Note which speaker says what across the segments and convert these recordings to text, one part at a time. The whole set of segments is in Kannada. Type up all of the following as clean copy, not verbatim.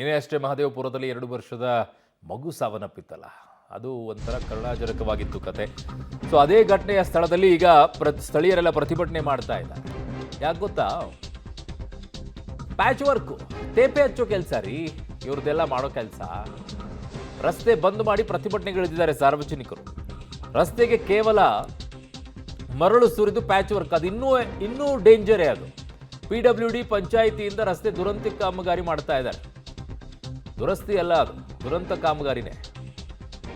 Speaker 1: ನಿನ್ನೆ ಅಷ್ಟೇ ಮಹದೇವಪುರದಲ್ಲಿ 2 ವರ್ಷದ ಮಗು ಸಾವನ್ನಪ್ಪಿತ್ತಲ್ಲ, ಅದು ಒಂಥರ ಕರುಣಾಜನಕವಾಗಿತ್ತು ಕತೆ. ಸೊ ಅದೇ ಘಟನೆಯ ಸ್ಥಳದಲ್ಲಿ ಈಗ ಸ್ಥಳೀಯರೆಲ್ಲ ಪ್ರತಿಭಟನೆ ಮಾಡ್ತಾ ಇದ್ದಾರೆ. ಯಾಕೆ ಗೊತ್ತಾ? ಪ್ಯಾಚ್ ವರ್ಕ್, ತೇಪೆ ಹಚ್ಚೋ ಕೆಲಸ ರೀ ಇವ್ರದ್ದೆಲ್ಲ ಮಾಡೋ ಕೆಲಸ. ರಸ್ತೆ ಬಂದ್ ಮಾಡಿ ಪ್ರತಿಭಟನೆಗಳಿದ್ದಾರೆ ಸಾರ್ವಜನಿಕರು. ರಸ್ತೆಗೆ ಕೇವಲ ಮರಳು ಸುರಿದು ಪ್ಯಾಚ್ ವರ್ಕ್, ಅದು ಇನ್ನೂ ಡೇಂಜರೇ. ಅದು PWD ಪಂಚಾಯಿತಿಯಿಂದ ರಸ್ತೆ ದುರಂತ ಕಾಮಗಾರಿ ಮಾಡ್ತಾ ಇದ್ದಾರೆ. ದುರಸ್ತಿ ಅಲ್ಲ, ಅದು ದುರಂತ ಕಾಮಗಾರಿನೇ.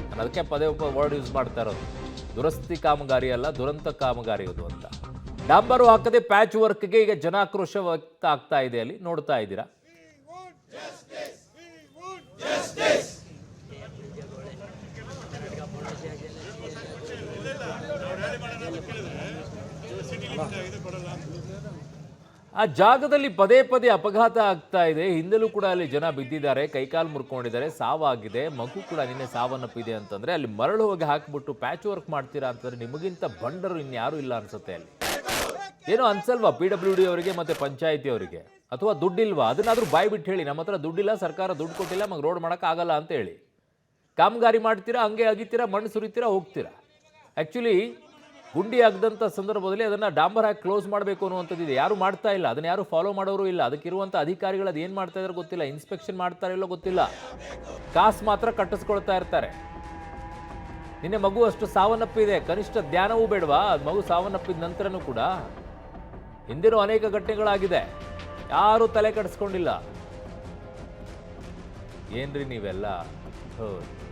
Speaker 1: ನಾನು ಅದಕ್ಕೆ ಪದೇ ವರ್ಡ್ ಯೂಸ್ ಮಾಡ್ತಾ ಇರೋದು. ದುರಸ್ತಿ ಕಾಮಗಾರಿ ಅಲ್ಲ, ದುರಂತ ಕಾಮಗಾರಿ ಅದು ಅಂತ. ಡಾಂಬರು ಹಾಕದೆ ಪ್ಯಾಚ್ ವರ್ಕ್ಗೆ ಈಗ ಜನಾಕ್ರೋಶ ವ್ಯಕ್ತ ಆಗ್ತಾ ಇದೆ. ಅಲ್ಲಿ ನೋಡ್ತಾ ಇದ್ದೀರಾ. ಆ ಜಾಗದಲ್ಲಿ ಪದೇ ಪದೇ ಅಪಘಾತ ಆಗ್ತಾ ಇದೆ. ಹಿಂದಲೂ ಕೂಡ ಅಲ್ಲಿ ಜನ ಬಿದ್ದಿದ್ದಾರೆ, ಕೈಕಾಲು ಮುರ್ಕೊಂಡಿದ್ದಾರೆ, ಸಾವಾಗಿದೆ. ಮಗು ಕೂಡ ನಿನ್ನೆ ಸಾವನ್ನಪ್ಪಿದೆ ಅಂತಂದ್ರೆ ಅಲ್ಲಿ ಮರಳು ಹೋಗಿ ಹಾಕಿಬಿಟ್ಟು ಪ್ಯಾಚ್ ವರ್ಕ್ ಮಾಡ್ತೀರಾ ಅಂತಂದ್ರೆ ನಿಮಗಿಂತ ಬಂಡರು ಇನ್ಯಾರೂ ಇಲ್ಲ ಅನ್ಸುತ್ತೆ. ಅಲ್ಲಿ ಏನೋ ಅನ್ಸಲ್ವಾ PWD ಅವರಿಗೆ ಮತ್ತೆ ಪಂಚಾಯಿತಿ ಅವರಿಗೆ? ಅಥವಾ ದುಡ್ಡಿಲ್ವಾ? ಅದನ್ನಾದ್ರೂ ಬಾಯಿ ಬಿಟ್ಟು ಹೇಳಿ, ನಮ್ಮ ಹತ್ರ ದುಡ್ಡಿಲ್ಲ, ಸರ್ಕಾರ ದುಡ್ಡು ಕೊಟ್ಟಿಲ್ಲ, ನಮಗೆ ರೋಡ್ ಮಾಡಕ್ ಆಗಲ್ಲ ಅಂತ ಹೇಳಿ. ಕಾಮಗಾರಿ ಮಾಡ್ತೀರಾ, ಹಂಗೆ ಅಗಿತೀರಾ, ಮಣ್ಣು ಸುರಿತೀರಾ, ಹೋಗ್ತೀರಾ. ಆಕ್ಚುಲಿ ಗುಂಡಿ ಆಗದಂಥ ಸಂದರ್ಭದಲ್ಲಿ ಅದನ್ನು ಡಾಂಬರ್ ಹಾಕಿ ಕ್ಲೋಸ್ ಮಾಡಬೇಕು ಅನ್ನುವಂಥದ್ದಿದೆ. ಯಾರು ಮಾಡ್ತಾ ಇಲ್ಲ, ಅದನ್ನು ಯಾರು ಫಾಲೋ ಮಾಡೋರು ಇಲ್ಲ. ಅದಕ್ಕಿರುವಂಥ ಅಧಿಕಾರಿಗಳು ಅದು ಏನು ಮಾಡ್ತಾ ಇದಾರೆ ಗೊತ್ತಿಲ್ಲ, ಇನ್ಸ್ಪೆಕ್ಷನ್ ಮಾಡ್ತಾ ಇಲ್ಲೋ ಗೊತ್ತಿಲ್ಲ. ಕಾಸು ಮಾತ್ರ ಕಟ್ಟಿಸ್ಕೊಳ್ತಾ ಇರ್ತಾರೆ. ನಿನ್ನೆ ಮಗು ಅಷ್ಟು ಸಾವನ್ನಪ್ಪಿದೆ, ಕನಿಷ್ಠ ಧ್ಯಾನವೂ ಬೇಡವಾ? ಮಗು ಸಾವನ್ನಪ್ಪಿದ ನಂತರನೂ ಕೂಡ ಹಿಂದಿನ ಅನೇಕ ಘಟನೆಗಳಾಗಿದೆ, ಯಾರೂ ತಲೆ ಕೆಡಿಸ್ಕೊಂಡಿಲ್ಲ. ಏನ್ರಿ ನೀವೆಲ್ಲ? ಹೌದು.